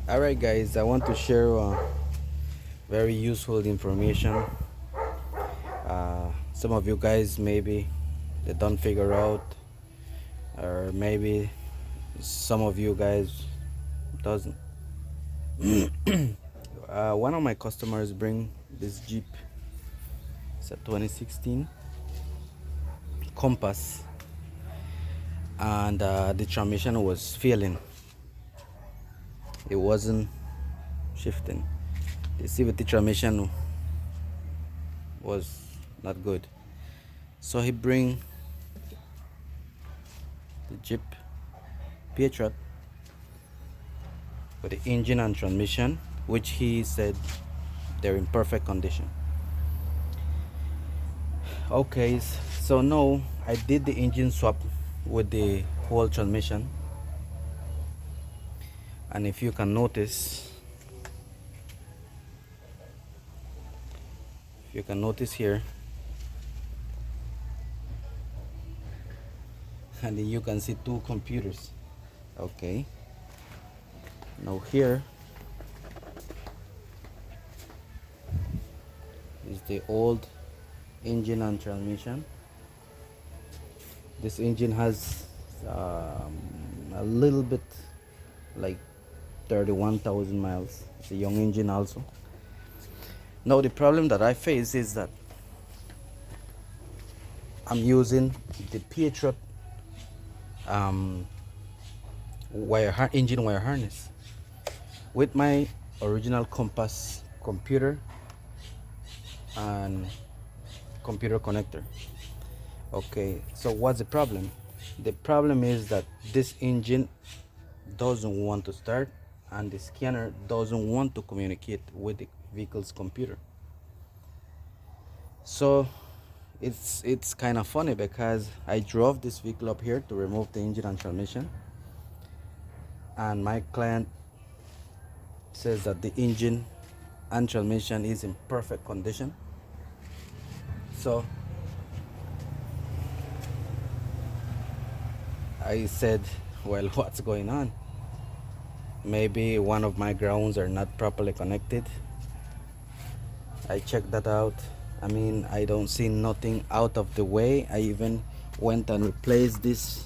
Alright guys, I want to share very useful information. Some of you guys maybe they don't figure out, or maybe some of you guys doesn't. One of my customers bring this Jeep. It's a 2016 Compass, and the transmission was failing. It wasn't shifting. The CVT transmission was not good. So he bring the Jeep Patriot with the engine and transmission, which he said they're in perfect condition. Okay, so now I did the engine swap with the whole transmission, and if you can notice, here, and then you can see two computers. Okay, now here is the old engine and transmission. This engine has a little bit like 31,000 miles. It's a young engine also. Now the problem that I face is that I'm using the Patriot engine wire harness with my original Compass computer and computer connector. Okay, so what's the problem? The problem is that this engine doesn't want to start, and the scanner doesn't want to communicate with the vehicle's computer. So it's kind of funny because I drove this vehicle up here to remove the engine and transmission, and my client says that the engine and transmission is in perfect condition. So I said, well, what's going on? Maybe one of my grounds are not properly connected. I checked that out. I mean, I don't see nothing out of the way. I even went and replaced this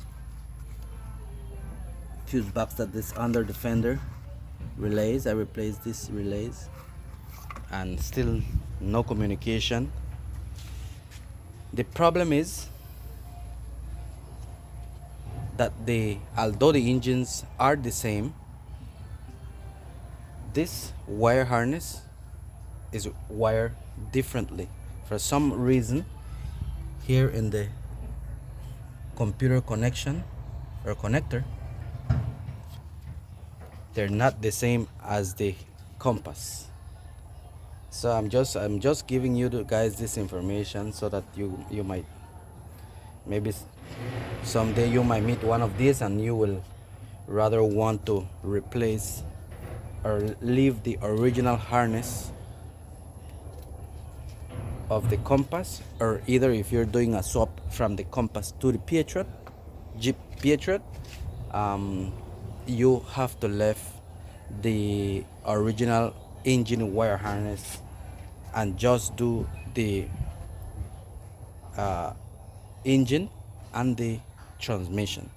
fuse box that is under the fender relays. I replaced this relays, and still no communication. The problem is that although the engines are the same, this wire harness is wired differently. For some reason, here in the computer connection or connector, they're not the same as the Compass. So I'm just giving you guys this information so that you might, maybe someday you might meet one of these and you will rather want to replace or leave the original harness of the Compass, or either if you're doing a swap from the Compass to the Patriot, Jeep Patriot, you have to leave the original engine wire harness and just do the engine and the transmission.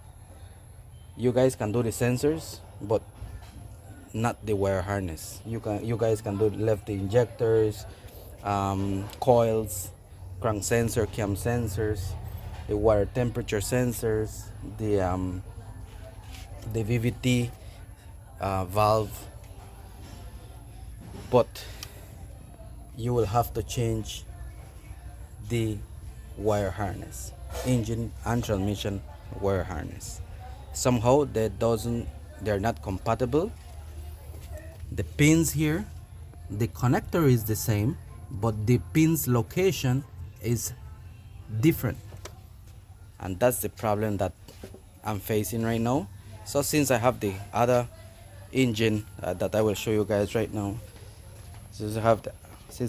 You guys can do the sensors, but not the wire harness. You guys can do left the injectors, coils, crank sensor, cam sensors, the water temperature sensors, the VVT valve, but you will have to change the wire harness, engine and transmission wire harness. Somehow they're not compatible. The pins here, the connector is the same, but the pins location is different, and that's the problem that I'm facing right now. So since I have the other engine that I will show you guys right now, since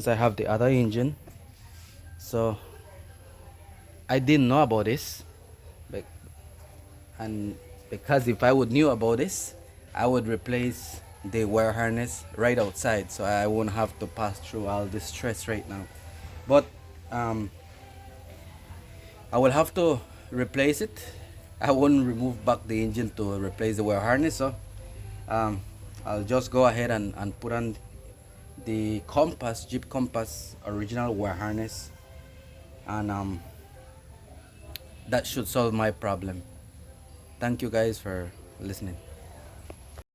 I have the other engine, so I didn't know about this, and because if I would knew about this, I would replace the wire harness right outside, so I won't have to pass through all this stress right now. But um, I will have to replace it. I won't remove back the engine to replace the wire harness, so um, I'll just go ahead and put on the Compass, Jeep Compass original wire harness, and that should solve my problem. Thank you guys for listening.